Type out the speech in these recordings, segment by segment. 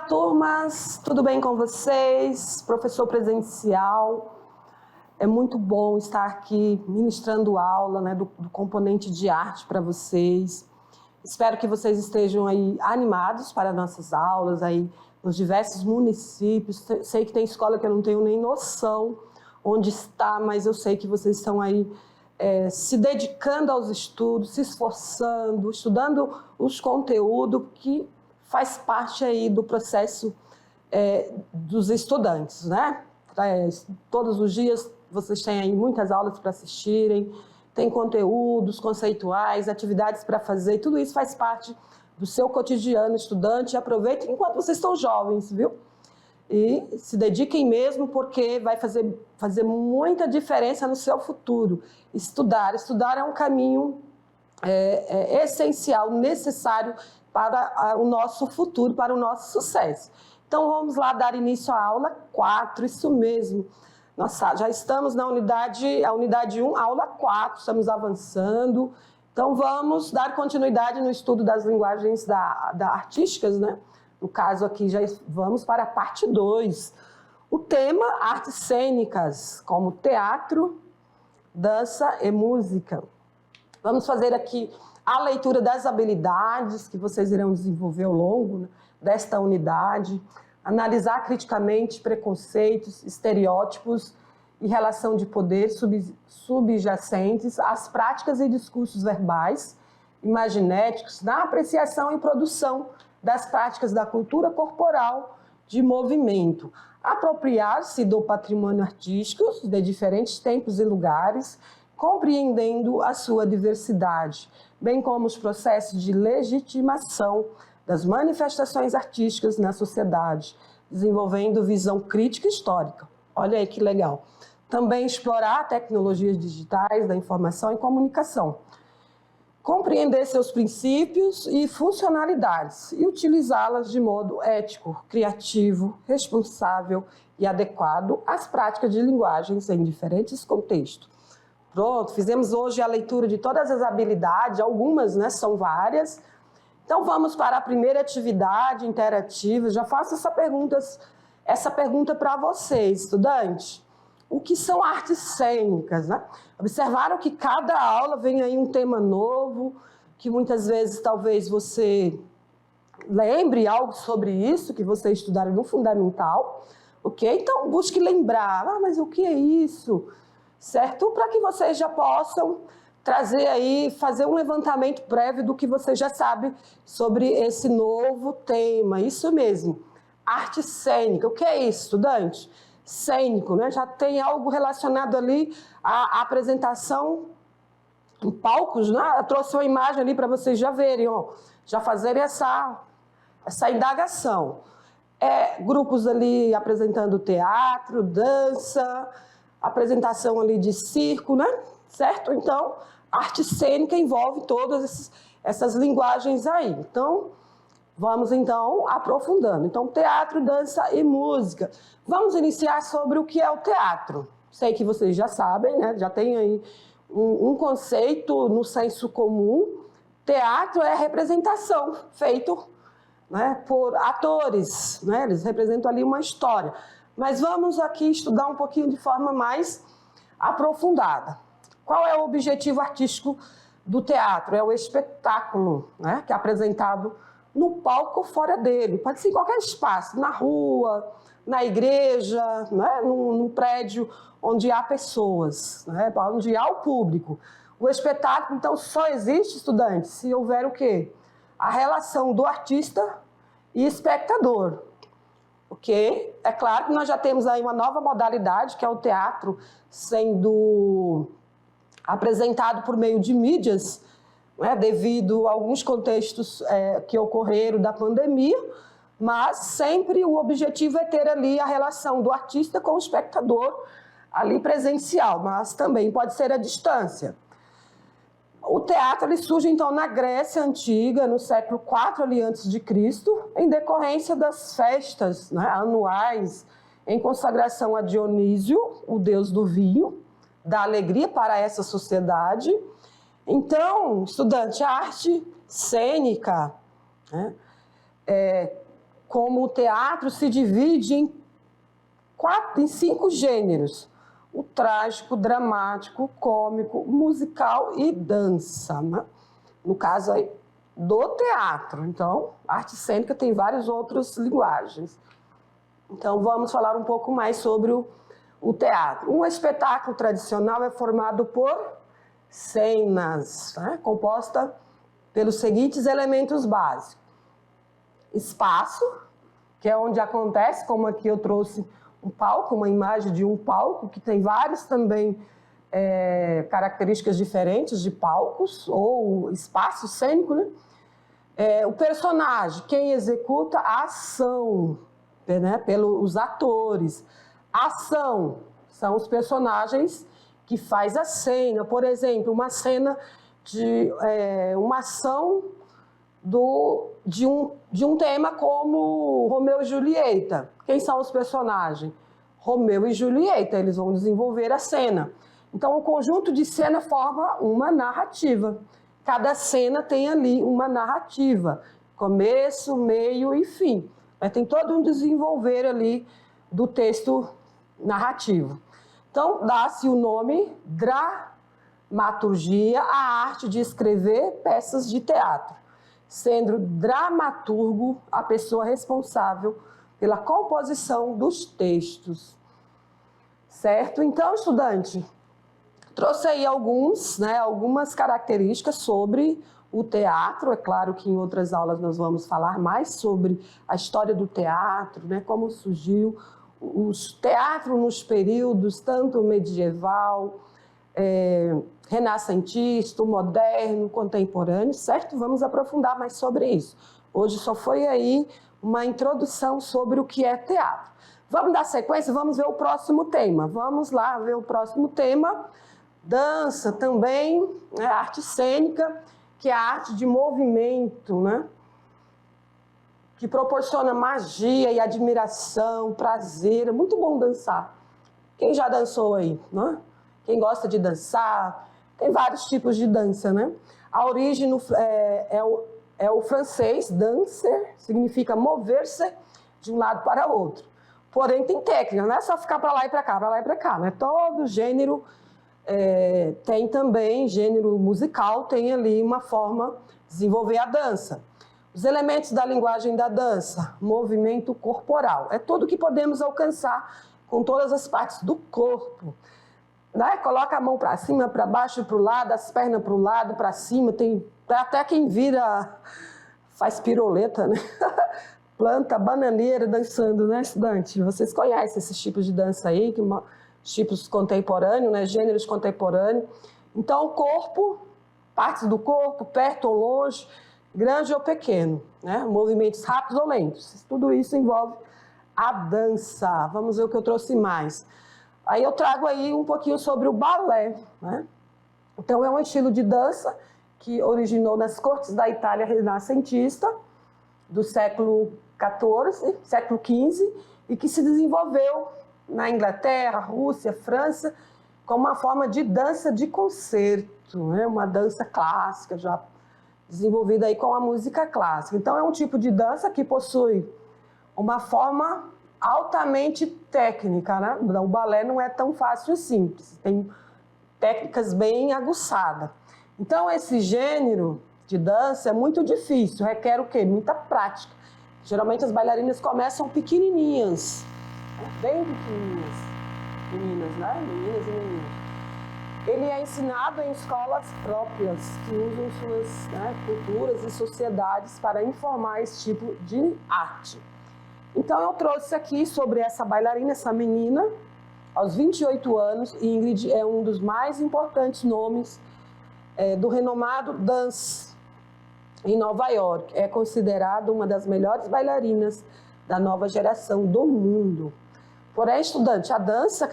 turmas, tudo bem com vocês? Professor presencial, é muito bom estar aqui ministrando aula, né, do componente de arte para vocês. Espero que vocês estejam aí animados para nossas aulas aí nos diversos municípios. Sei que tem escola que eu não tenho nem noção onde está, mas eu sei que vocês estão aí se dedicando aos estudos, se esforçando, estudando os conteúdos que faz parte aí do processo dos estudantes, né? Todos os dias vocês têm aí muitas aulas para assistirem, tem conteúdos conceituais, atividades para fazer, tudo isso faz parte do seu cotidiano estudante. Aproveitem enquanto vocês estão jovens, viu? E se dediquem mesmo, porque vai fazer muita diferença no seu futuro. Estudar é um caminho essencial, necessário para o nosso futuro, para o nosso sucesso. Então, vamos lá dar início à aula 4, isso mesmo. Nossa, já estamos na unidade 1, aula 4, estamos avançando. Então, vamos dar continuidade no estudo das linguagens artísticas, né? No caso aqui, já vamos para a parte 2. O tema, artes cênicas, como teatro, dança e música. Vamos fazer aqui a leitura das habilidades que vocês irão desenvolver ao longo desta unidade, analisar criticamente preconceitos, estereótipos e relação de poder subjacentes às práticas e discursos verbais, imaginéticos, na apreciação e produção das práticas da cultura corporal de movimento, apropriar-se do patrimônio artístico de diferentes tempos e lugares, compreendendo a sua diversidade, bem como os processos de legitimação das manifestações artísticas na sociedade, desenvolvendo visão crítica histórica. Olha aí que legal. Também explorar tecnologias digitais da informação e comunicação, compreender seus princípios e funcionalidades e utilizá-las de modo ético, criativo, responsável e adequado às práticas de linguagens em diferentes contextos. Pronto, fizemos hoje a leitura de todas as habilidades, algumas, né, são várias. Então, vamos para a primeira atividade interativa. Já faço essa pergunta para vocês, estudantes. O que são artes cênicas, né? Observaram que cada aula vem aí um tema novo, que muitas vezes talvez você lembre algo sobre isso, que você estudaram no fundamental, ok? Então, busque lembrar, mas o que é isso? Certo? Para que vocês já possam trazer aí, fazer um levantamento prévio do que você já sabe sobre esse novo tema. Isso mesmo, arte cênica. O que é isso, estudante? Cênico, né? Já tem algo relacionado ali à apresentação em palcos, né? Eu trouxe uma imagem ali para vocês já verem, ó, já fazerem essa indagação. Grupos ali apresentando teatro, dança, apresentação ali de circo, né? Certo? Então, arte cênica envolve todas essas linguagens aí. Então, vamos então aprofundando. Então, teatro, dança e música. Vamos iniciar sobre o que é o teatro. Sei que vocês já sabem, né? Já tem aí um conceito no senso comum. Teatro é representação feito, né, por atores, né? Eles representam ali uma história. Mas vamos aqui estudar um pouquinho de forma mais aprofundada. Qual é o objetivo artístico do teatro? É o espetáculo, né, que é apresentado no palco ou fora dele. Pode ser em qualquer espaço, na rua, na igreja, né, num prédio onde há pessoas, né, onde há o público. O espetáculo, então, só existe, estudantes, se houver o quê? A relação do artista e espectador. Ok? É claro que nós já temos aí uma nova modalidade, que é o teatro sendo apresentado por meio de mídias, né, devido a alguns contextos que ocorreram da pandemia, mas sempre o objetivo é ter ali a relação do artista com o espectador ali presencial, mas também pode ser à distância. O teatro ele surge, então, na Grécia Antiga, no século IV ali, antes de Cristo, em decorrência das festas, né, anuais em consagração a Dionísio, o deus do vinho, da alegria para essa sociedade. Então, estudante, a arte cênica, né, como o teatro se divide em 5 gêneros: o trágico, dramático, cômico, musical e dança, né? No caso aí do teatro. Então, a arte cênica tem várias outras linguagens. Então, vamos falar um pouco mais sobre o teatro. Um espetáculo tradicional é formado por cenas, né? Composta pelos seguintes elementos básicos: espaço, que é onde acontece, como aqui eu trouxe um palco, uma imagem de um palco, que tem várias também características diferentes de palcos ou espaço cênico, né? O personagem, quem executa a ação, né? Pelos atores. Ação são os personagens que faz a cena. Por exemplo, uma cena de uma ação de um tema como Romeu e Julieta. Quem são os personagens? Romeu e Julieta, eles vão desenvolver a cena. Então, o conjunto de cena forma uma narrativa. Cada cena tem ali uma narrativa, começo, meio e fim. Tem todo um desenvolver ali do texto narrativo. Então, dá-se o nome dramaturgia à arte de escrever peças de teatro, sendo dramaturgo a pessoa responsável pela composição dos textos. Certo? Então, estudante, trouxe aí algumas características sobre o teatro. É claro que em outras aulas nós vamos falar mais sobre a história do teatro, né? Como surgiu o teatro nos períodos tanto medieval, renascentista, moderno, contemporâneo, certo? Vamos aprofundar mais sobre isso. Hoje só foi aí uma introdução sobre o que é teatro. Vamos dar sequência, vamos ver o próximo tema. Vamos lá ver o próximo tema. Dança também, né? Arte cênica, que é a arte de movimento, né? Que proporciona magia e admiração, prazer. É muito bom dançar. Quem já dançou aí, né? Quem gosta de dançar, tem vários tipos de dança, né? A origem é o francês, danser, significa mover-se de um lado para outro. Porém, tem técnica, não é só ficar para lá e para cá, para lá e para cá, né? Todo gênero tem também, gênero musical, tem ali uma forma de desenvolver a dança. Os elementos da linguagem da dança: movimento corporal. É tudo que podemos alcançar com todas as partes do corpo. Né? Coloca a mão para cima, para baixo, para o lado, as pernas para o lado, para cima. Tem até quem faz piroleta, né? Planta, bananeira, dançando, né, estudante? Vocês conhecem esses tipos de dança aí, tipos contemporâneos, né? Gêneros contemporâneos. Então, o corpo, partes do corpo, perto ou longe, grande ou pequeno, né? Movimentos rápidos ou lentos. Tudo isso envolve a dança. Vamos ver o que eu trouxe mais. Aí eu trago aí um pouquinho sobre o balé, né? Então, é um estilo de dança que originou nas cortes da Itália renascentista, do século XIV, século XV, e que se desenvolveu na Inglaterra, Rússia, França, como uma forma de dança de concerto, né? Uma dança clássica, já desenvolvida aí com a música clássica. Então, é um tipo de dança que possui uma forma altamente técnica, né? O balé não é tão fácil e simples, tem técnicas bem aguçadas. Então, esse gênero de dança é muito difícil, requer o quê? Muita prática. Geralmente as bailarinas começam pequenininhas, bem pequenininhas, meninas, né? Meninas e meninos. Ele é ensinado em escolas próprias, que usam suas culturas e sociedades para informar esse tipo de arte. Então, eu trouxe aqui sobre essa bailarina, essa menina, aos 28 anos, Ingrid é um dos mais importantes nomes do renomado dance em Nova York. É considerada uma das melhores bailarinas da nova geração do mundo. Porém, estudante, a dança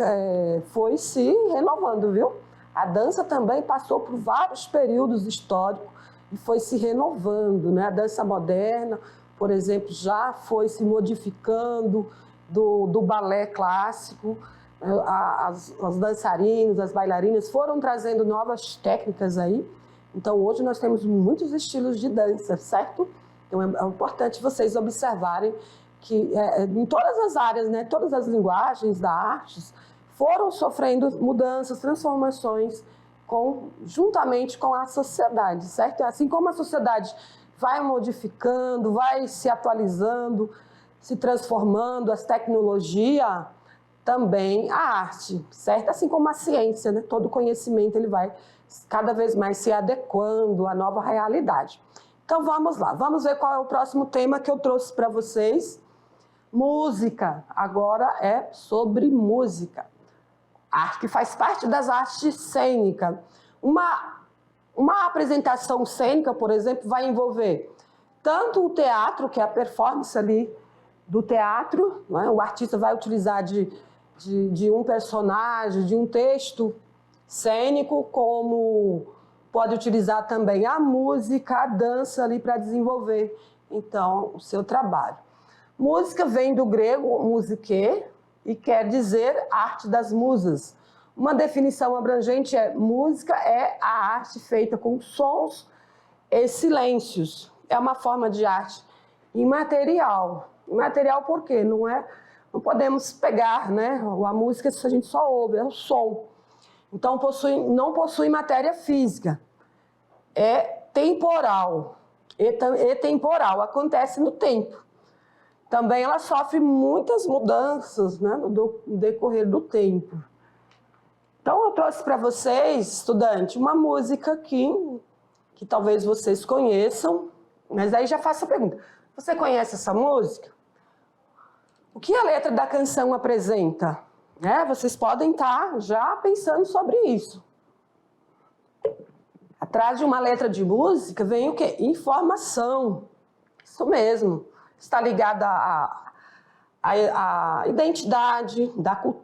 foi se renovando, viu? A dança também passou por vários períodos históricos e foi se renovando, né? A dança moderna, por exemplo, já foi se modificando do balé clássico. Os dançarinos, as bailarinas foram trazendo novas técnicas aí. Então, hoje nós temos muitos estilos de dança, certo? Então, é importante vocês observarem que em todas as áreas, né, todas as linguagens da arte foram sofrendo mudanças, transformações juntamente com a sociedade, certo? Assim como a sociedade vai modificando, vai se atualizando, se transformando, as tecnologias, também a arte, certo? Assim como a ciência, né? Todo conhecimento ele vai cada vez mais se adequando à nova realidade. Então vamos lá, vamos ver qual é o próximo tema que eu trouxe para vocês. Música, agora é sobre música. Arte que faz parte das artes cênicas. Uma apresentação cênica, por exemplo, vai envolver tanto o teatro, que é a performance ali do teatro, né? O artista vai utilizar de um personagem, de um texto cênico, como pode utilizar também a música, a dança ali para desenvolver, então, o seu trabalho. Música vem do grego musique e quer dizer arte das musas. Uma definição abrangente é: música é a arte feita com sons e silêncios. É uma forma de arte imaterial. Imaterial por quê? Não podemos pegar, né? A música a gente só ouve, é o som. Então não possui matéria física. É temporal. E temporal, acontece no tempo. Também ela sofre muitas mudanças, né, no decorrer do tempo. Então, eu trouxe para vocês, estudante, uma música que talvez vocês conheçam, mas aí já faço a pergunta. Você conhece essa música? O que a letra da canção apresenta? Vocês podem estar já pensando sobre isso. Atrás de uma letra de música vem o quê? Informação. Isso mesmo. Está ligada à identidade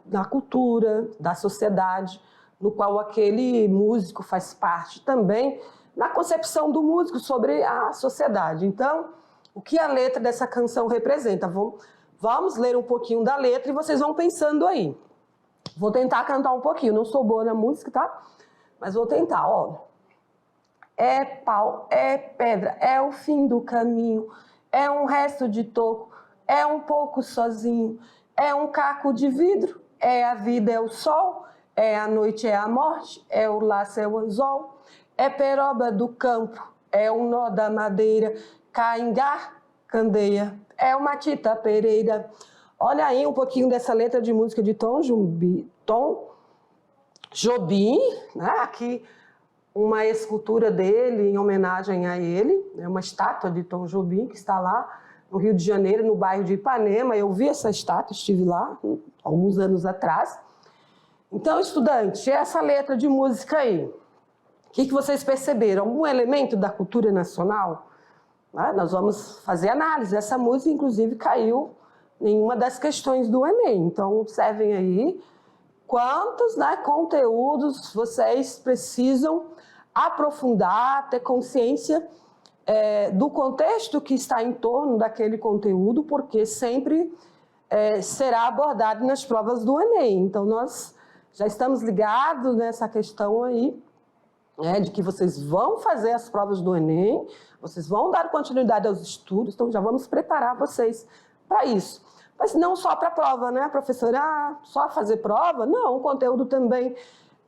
da cultura, da sociedade, no qual aquele músico faz parte também, na concepção do músico sobre a sociedade. Então, o que a letra dessa canção representa? Vamos ler um pouquinho da letra e vocês vão pensando aí. Vou tentar cantar um pouquinho, não sou boa na música, tá? Mas vou tentar, ó. É pau, é pedra, é o fim do caminho, é um resto de toco, é um pouco sozinho, é um caco de vidro, é a vida, é o sol, é a noite, é a morte, é o laço, é o anzol, é peroba do campo, é um nó da madeira, caingá, candeia, é uma Tita Pereira. Olha aí um pouquinho dessa letra de música de Tom Jobim, né? Aqui uma escultura dele em homenagem a ele, é uma estátua de Tom Jobim que está lá no Rio de Janeiro, no bairro de Ipanema. Eu vi essa estátua, estive lá alguns anos atrás. Então, estudante, essa letra de música aí, o que vocês perceberam? Algum elemento da cultura nacional? Nós vamos fazer análise. Essa música, inclusive, caiu em uma das questões do Enem. Então, observem aí quantos, né, conteúdos vocês precisam aprofundar, ter consciência do contexto que está em torno daquele conteúdo, porque sempre será abordado nas provas do Enem. Então, nós já estamos ligados nessa questão aí, de que vocês vão fazer as provas do Enem, vocês vão dar continuidade aos estudos, então já vamos preparar vocês para isso. Mas não só para a prova, né, professora? Só fazer prova? Não, o conteúdo também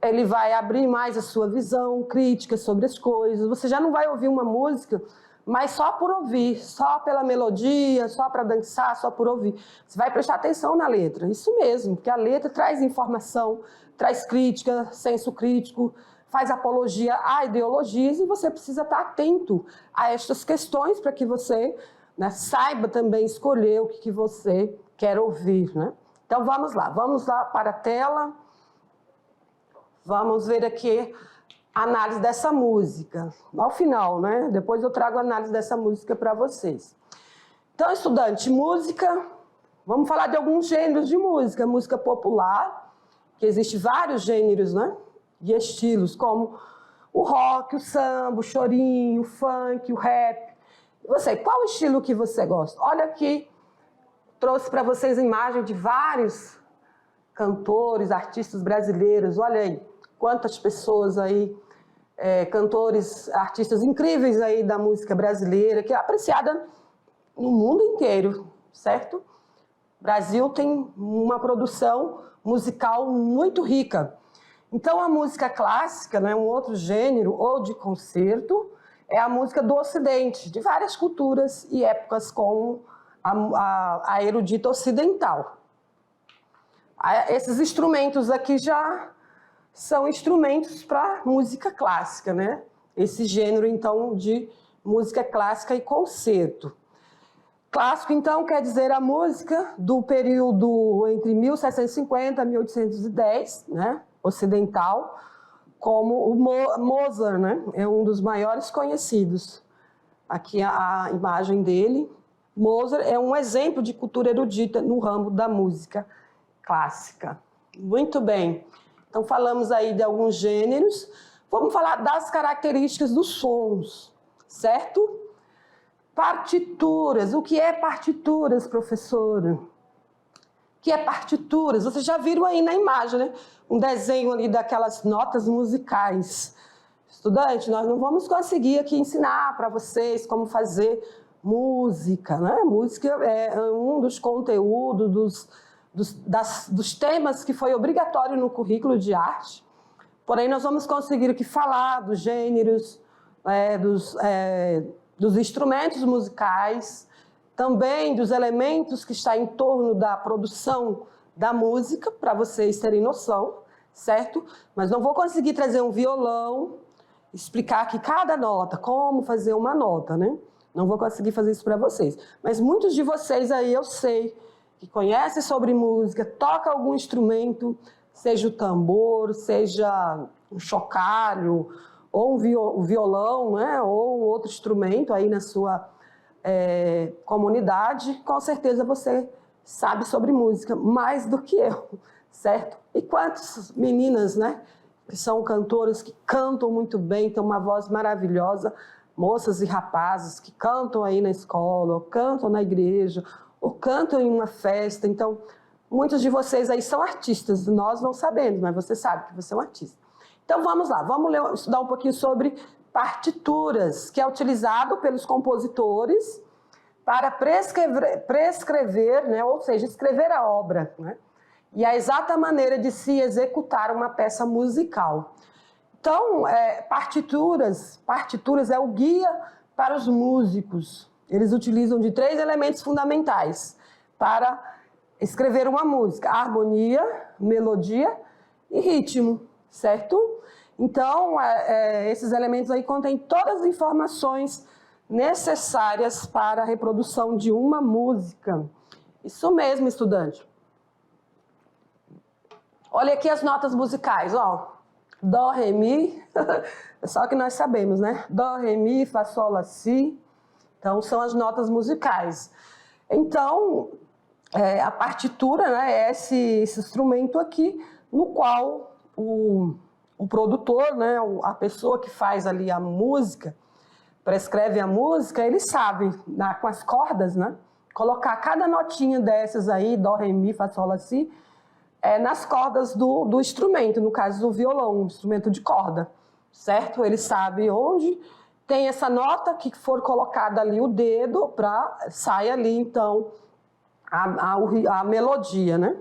ele vai abrir mais a sua visão crítica sobre as coisas. Você já não vai ouvir uma música, mas só por ouvir, só pela melodia, só para dançar, só por ouvir. Você vai prestar atenção na letra, isso mesmo, porque a letra traz informação, traz crítica, senso crítico, faz apologia a ideologias e você precisa estar atento a estas questões para que você, né, saiba também escolher o que você quer ouvir, né? Então vamos lá para a tela, vamos ver aqui a análise dessa música, ao final, né? Depois eu trago a análise dessa música para vocês. Então, estudante, música, vamos falar de alguns gêneros de música, música popular, que existe vários gêneros, né? De estilos, como o rock, o samba, o chorinho, o funk, o rap. Você, qual estilo que você gosta? Olha aqui, trouxe para vocês a imagem de vários cantores, artistas brasileiros. Olha aí, quantas pessoas aí, cantores, artistas incríveis aí da música brasileira, que é apreciada no mundo inteiro. certo? O Brasil tem uma produção musical muito rica. Então, a música clássica, né, um outro gênero, ou de concerto, é a música do Ocidente, de várias culturas e épocas, como a erudita ocidental. Esses instrumentos aqui já são instrumentos para música clássica, né? Esse gênero, então, de música clássica e concerto. Clássico, então, quer dizer a música do período entre 1750 e 1810, né? Ocidental, como o Mozart, né? É um dos maiores conhecidos. Aqui a imagem dele. Mozart é um exemplo de cultura erudita no ramo da música clássica. Muito bem. Então, falamos aí de alguns gêneros. Vamos falar das características dos sons, certo? Partituras. O que é partituras, professora? O que é partituras? Vocês já viram aí na imagem, né? Um desenho ali daquelas notas musicais. Estudante, nós não vamos conseguir aqui ensinar para vocês como fazer música, né? Música é um dos conteúdos, dos temas que foi obrigatório no currículo de arte. Porém, nós vamos conseguir aqui falar dos gêneros, dos instrumentos musicais, também dos elementos que estão em torno da produção da música, para vocês terem noção, certo? Mas não vou conseguir trazer um violão, explicar aqui cada nota, como fazer uma nota, né? Não vou conseguir fazer isso para vocês. Mas muitos de vocês aí, eu sei, que conhecem sobre música, tocam algum instrumento, seja o tambor, seja um chocalho, ou um violão, né? Ou um outro instrumento aí na sua comunidade, com certeza você sabe sobre música, mais do que eu, certo? E quantas meninas, né? Que são cantoras, que cantam muito bem, têm uma voz maravilhosa, moças e rapazes que cantam aí na escola, ou cantam na igreja, ou cantam em uma festa. Então, muitos de vocês aí são artistas, nós não sabemos, mas você sabe que você é um artista. Então, vamos lá, vamos estudar um pouquinho sobre partituras, que é utilizado pelos compositores para prescrever, né, ou seja, escrever a obra, né, e a exata maneira de se executar uma peça musical. Então, partituras é o guia para os músicos. Eles utilizam de 3 elementos fundamentais para escrever uma música: harmonia, melodia e ritmo, certo? Então, esses elementos aí contêm todas as informações necessárias para a reprodução de uma música. Isso mesmo, estudante. Olha aqui as notas musicais, ó. Dó, ré, mi, é só que nós sabemos, né? Dó, ré, mi, fá, sol, lá, si. Então, são as notas musicais. Então, a partitura, né, é esse instrumento aqui, no qual o produtor, né, a pessoa que faz ali a música, prescreve a música, ele sabe, com as cordas, né, colocar cada notinha dessas aí, dó, ré, mi, fá, sol, lá, si, nas cordas do instrumento, no caso do violão, um instrumento de corda, certo? Ele sabe onde tem essa nota que for colocada ali o dedo para sair ali, então, a melodia, né?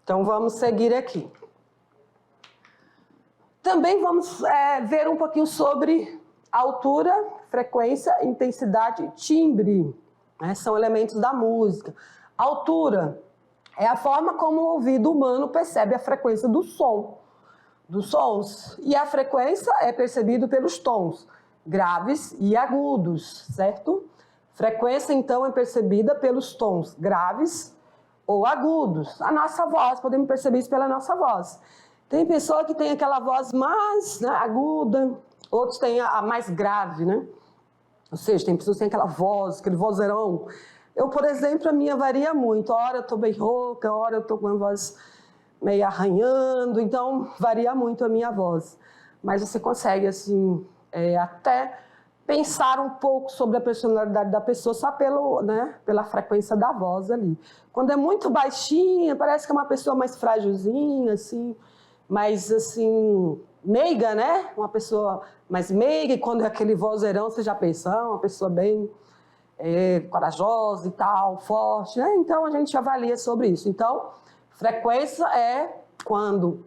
Então, vamos seguir aqui. Também vamos ver um pouquinho sobre altura, frequência, intensidade e timbre, né? São elementos da música. Altura é a forma como o ouvido humano percebe a frequência dos sons. E a frequência é percebida pelos tons graves e agudos, certo? Frequência, então, é percebida pelos tons graves ou agudos. A nossa voz, podemos perceber isso pela nossa voz. Tem pessoa que tem aquela voz mais, né, aguda, outros têm a mais grave, né? Ou seja, tem pessoas que têm aquela voz, aquele vozeirão. Eu, por exemplo, a minha varia muito. Hora eu estou bem rouca, hora eu estou com a voz meio arranhando, então varia muito a minha voz. Mas você consegue, assim, até pensar um pouco sobre a personalidade da pessoa só pela frequência da voz ali. Quando é muito baixinha, parece que é uma pessoa mais frágilzinha, assim, mais, assim, meiga, né? Uma pessoa mais meiga, e quando é aquele vozeirão, você já pensa, uma pessoa bem corajosa e tal, forte, né? Então a gente avalia sobre isso. Então, frequência é quando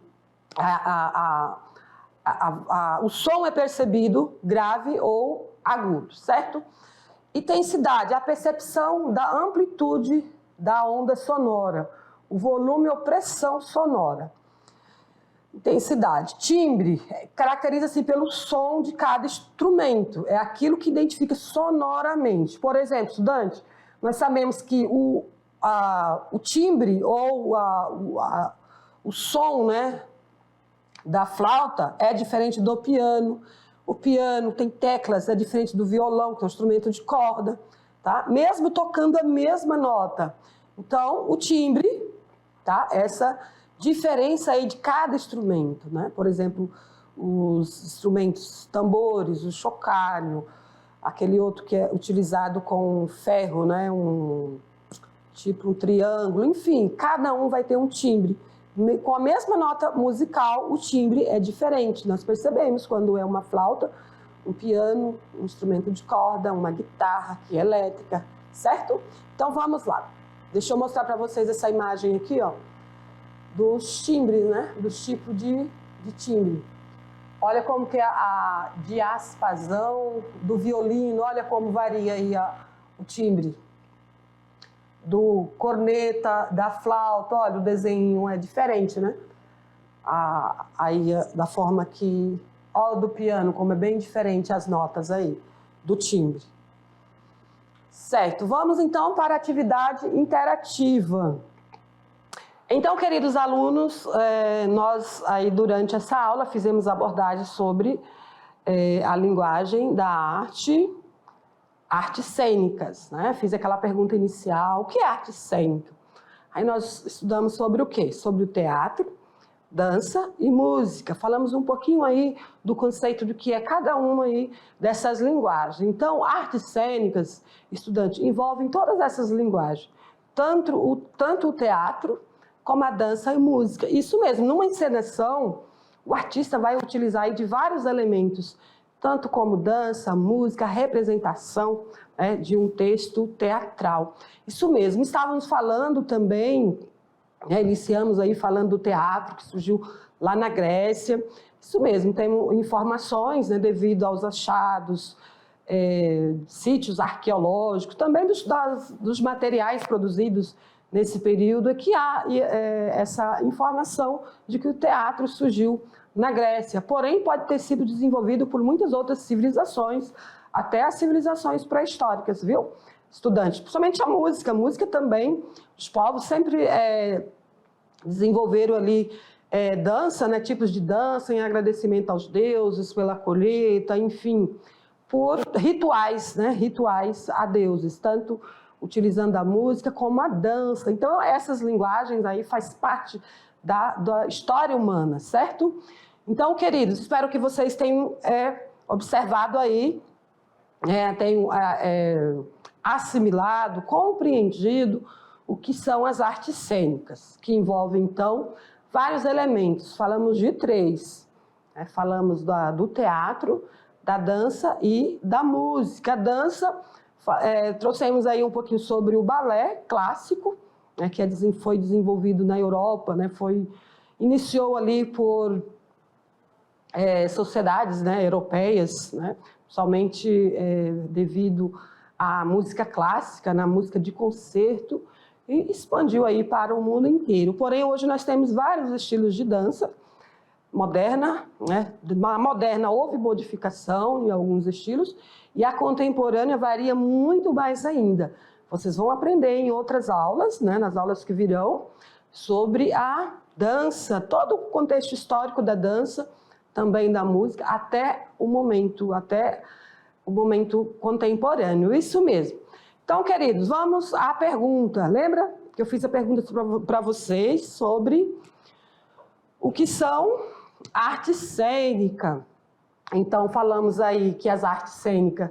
o som é percebido grave ou agudo, certo? Intensidade, a percepção da amplitude da onda sonora, o volume ou pressão sonora. Intensidade. Timbre, caracteriza-se pelo som de cada instrumento, é aquilo que identifica sonoramente. Por exemplo, estudante, nós sabemos que o timbre ou o som, né, da flauta é diferente do piano. O piano tem teclas, é diferente do violão, que é um instrumento de corda, tá? Mesmo tocando a mesma nota. Então, o timbre, tá? Essa diferença aí de cada instrumento, né? Por exemplo, os instrumentos tambores, o chocalho, aquele outro que é utilizado com ferro, né? Tipo um triângulo, enfim, cada um vai ter um timbre. Com a mesma nota musical, o timbre é diferente. Nós percebemos quando é uma flauta, um piano, um instrumento de corda, uma guitarra que é elétrica, certo? Então vamos lá. Deixa eu mostrar para vocês essa imagem aqui, ó, dos timbres, né? Dos tipos de timbre. Olha como que é a diapasão do violino, olha como varia aí o timbre. Do corneta, da flauta, olha, o desenho é diferente, né? Aí, da forma que... Olha do piano, como é bem diferente as notas aí, do timbre. Certo, vamos então para a atividade interativa. Então, queridos alunos, nós aí durante essa aula fizemos abordagem sobre a linguagem da arte, artes cênicas, né? Fiz aquela pergunta inicial, o que é arte cênica? Aí nós estudamos sobre o quê? Sobre o teatro, dança e música. Falamos um pouquinho aí do conceito do que é cada uma aí dessas linguagens. Então, artes cênicas, estudante, envolvem todas essas linguagens, tanto o teatro como a dança e música. Isso mesmo, numa encenação, o artista vai utilizar aí de vários elementos, tanto como dança, música, representação, né, de um texto teatral. Isso mesmo, estávamos falando também, iniciamos aí falando do teatro, que surgiu lá na Grécia. Isso mesmo, temos informações, né, devido aos achados, sítios arqueológicos, também dos materiais produzidos nesse período, é que há essa informação de que o teatro surgiu na Grécia, porém pode ter sido desenvolvido por muitas outras civilizações, até as civilizações pré-históricas, viu, estudante? Principalmente a música também, os povos sempre desenvolveram ali dança, né, tipos de dança em agradecimento aos deuses pela colheita, enfim, por rituais, né, rituais a deuses, tanto utilizando a música como a dança. Então, essas linguagens aí faz parte da história humana, certo? Então, queridos, espero que vocês tenham observado aí, tenham assimilado, compreendido o que são as artes cênicas, que envolvem, então, vários elementos. Falamos de 3. Falamos do teatro, da dança e da música. A dança, trouxemos aí um pouquinho sobre o balé clássico, né, que foi desenvolvido na Europa, né, iniciou ali por sociedades, né, europeias, né, somente devido à música clássica, na música de concerto, e expandiu aí para o mundo inteiro. Porém, hoje nós temos vários estilos de dança moderna, né? Na moderna houve modificação em alguns estilos, e a contemporânea varia muito mais ainda. Vocês vão aprender em outras aulas, né, nas aulas que virão, sobre a dança, todo o contexto histórico da dança, também da música, até o momento contemporâneo. Isso mesmo. Então, queridos, vamos à pergunta. Lembra que eu fiz a pergunta para vocês sobre o que são artes cênicas? Então, falamos aí que as artes cênicas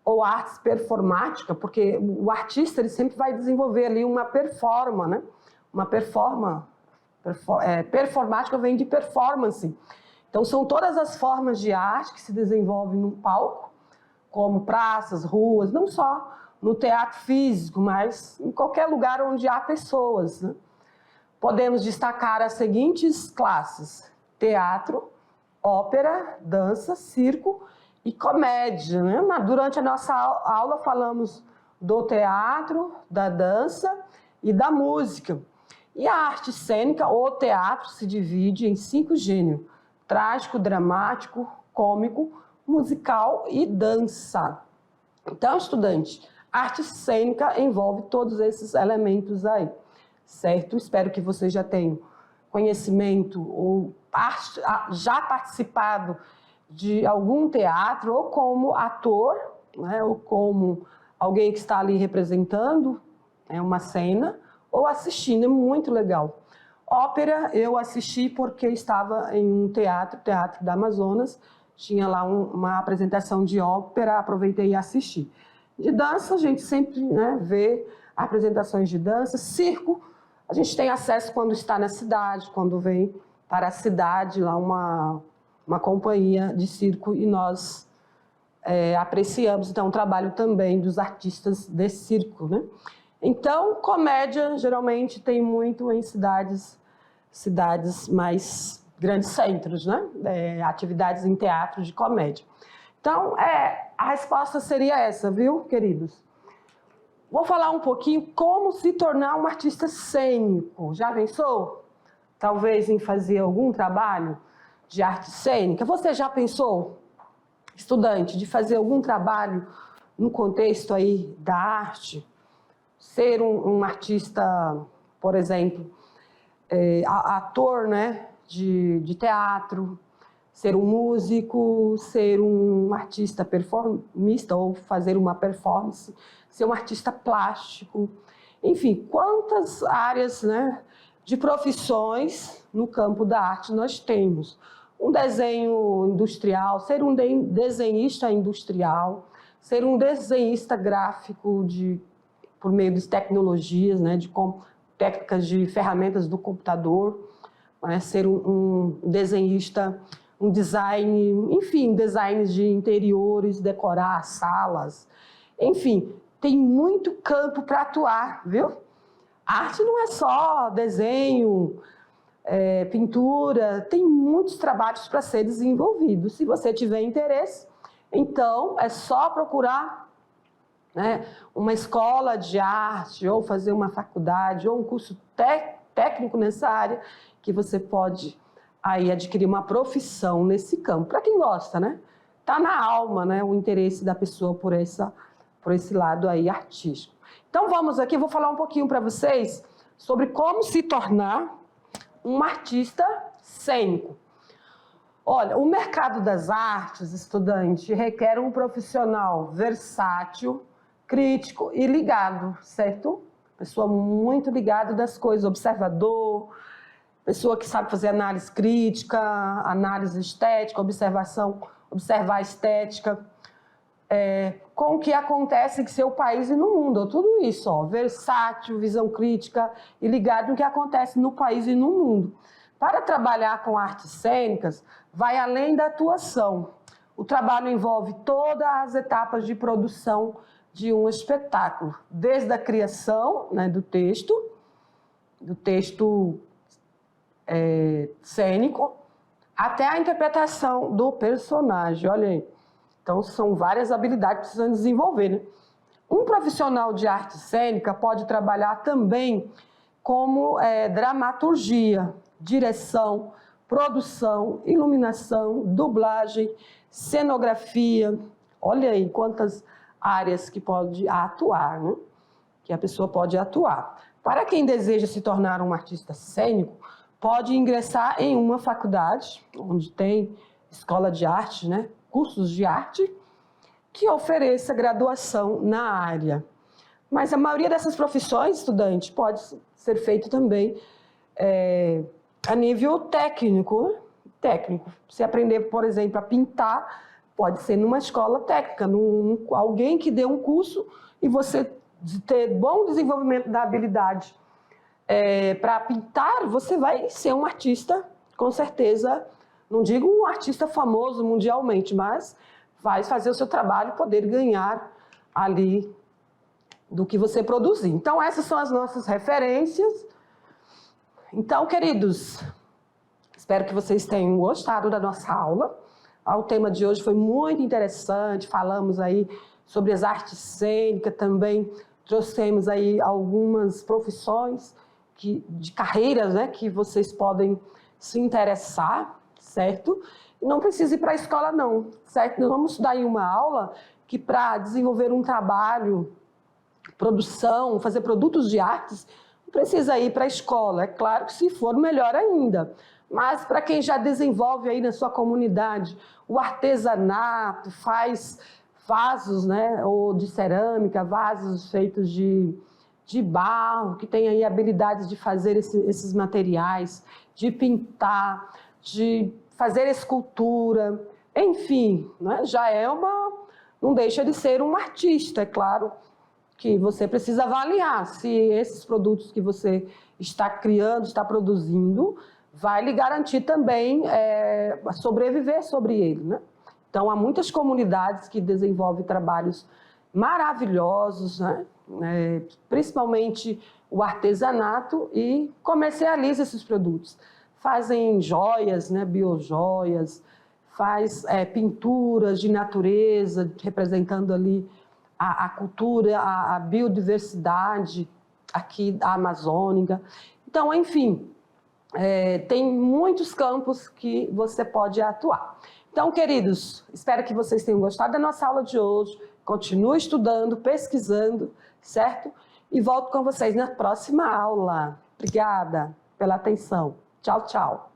ou artes performáticas, porque o artista ele sempre vai desenvolver ali uma performance, né? Uma performática vem de performance. Então, são todas as formas de arte que se desenvolvem num palco, como praças, ruas, não só no teatro físico, mas em qualquer lugar onde há pessoas, né? Podemos destacar as seguintes classes: teatro, ópera, dança, circo e comédia, né? Durante a nossa aula falamos do teatro, da dança e da música. E a arte cênica ou teatro se divide em 5 gêneros: trágico, dramático, cômico, musical e dança. Então, estudante, arte cênica envolve todos esses elementos aí, certo? Espero que vocês já tenham conhecimento ou já participado de algum teatro, ou como ator, né, ou como alguém que está ali representando uma cena, ou assistindo. É muito legal. Ópera eu assisti porque estava em um teatro da Amazonas, tinha lá uma apresentação de ópera, aproveitei e assisti. De dança, a gente sempre, né, vê apresentações de dança. Circo, a gente tem acesso quando está na cidade, quando vem para a cidade lá uma companhia de circo, e nós apreciamos então o trabalho também dos artistas de circo, né? Então, comédia geralmente tem muito em cidades mais grandes centros, né? Atividades em teatro de comédia. Então, a resposta seria essa, viu, queridos? Vou falar um pouquinho como se tornar um artista cênico. Já pensou? Talvez em fazer algum trabalho de arte cênica. Você já pensou, estudante, de fazer algum trabalho no contexto aí da arte? Ser um artista, por exemplo, ator, né, de teatro, ser um músico, ser um artista performista ou fazer uma performance, ser um artista plástico, enfim, quantas áreas, né, de profissões no campo da arte nós temos. Um desenho industrial, ser um desenhista industrial, ser um desenhista gráfico por meio de tecnologias, né, de técnicas de ferramentas do computador, né, ser um desenhista, um design, enfim, designs de interiores, decorar salas, enfim, tem muito campo para atuar, viu? Arte não é só desenho, pintura, tem muitos trabalhos para ser desenvolvidos. Se você tiver interesse, então é só procurar, né, uma escola de arte, ou fazer uma faculdade, ou um curso técnico nessa área, que você pode aí adquirir uma profissão nesse campo. Para quem gosta, né? Está na alma, né, o interesse da pessoa por esse lado aí artístico. Então vamos aqui, vou falar um pouquinho para vocês sobre como se tornar um artista cênico. Olha, o mercado das artes, estudante, requer um profissional versátil, crítico e ligado, certo? Pessoa muito ligada das coisas, observador, pessoa que sabe fazer análise crítica, análise estética, observar a estética, com o que acontece em seu país e no mundo. Tudo isso, ó, versátil, visão crítica e ligado no que acontece no país e no mundo. Para trabalhar com artes cênicas, vai além da atuação. O trabalho envolve todas as etapas de produção de um espetáculo, desde a criação, né, do texto cênico, até a interpretação do personagem. Olha aí. Então, são várias habilidades que precisam desenvolver, né? Um profissional de arte cênica pode trabalhar também como dramaturgia, direção, produção, iluminação, dublagem, cenografia. Olha aí quantas áreas que pode atuar, né? Que a pessoa pode atuar. Para quem deseja se tornar um artista cênico, pode ingressar em uma faculdade, onde tem escola de arte, né? Cursos de arte, que ofereça graduação na área. Mas a maioria dessas profissões, estudante, pode ser feito também a nível técnico, né? Técnico. Se aprender, por exemplo, a pintar, pode ser numa escola técnica, alguém que dê um curso, e você ter bom desenvolvimento da habilidade para pintar, você vai ser um artista, com certeza, não digo um artista famoso mundialmente, mas vai fazer o seu trabalho e poder ganhar ali do que você produzir. Então, essas são as nossas referências. Então, queridos, espero que vocês tenham gostado da nossa aula. O tema de hoje foi muito interessante, falamos aí sobre as artes cênicas, também trouxemos aí algumas profissões de carreiras, né, que vocês podem se interessar, certo? E não precisa ir para a escola não, certo? Nós vamos estudar em uma aula que para desenvolver um trabalho, produção, fazer produtos de artes, não precisa ir para a escola. É claro que se for, melhor ainda. Mas para quem já desenvolve aí na sua comunidade o artesanato, faz vasos, né, ou de cerâmica, vasos feitos de barro, que tem aí habilidades de fazer esses materiais, de pintar, de fazer escultura, enfim, né, já é não deixa de ser um artista, é claro que você precisa avaliar se esses produtos que você está criando, está produzindo, vai lhe garantir também sobreviver sobre ele, né? Então, há muitas comunidades que desenvolvem trabalhos maravilhosos, né? Principalmente o artesanato, e comercializam esses produtos. Fazem joias, né? Biojoias, faz pinturas de natureza, representando ali a cultura, a biodiversidade aqui da Amazônica. Então, enfim, tem muitos campos que você pode atuar. Então, queridos, espero que vocês tenham gostado da nossa aula de hoje. Continue estudando, pesquisando, certo? E volto com vocês na próxima aula. Obrigada pela atenção. Tchau, tchau.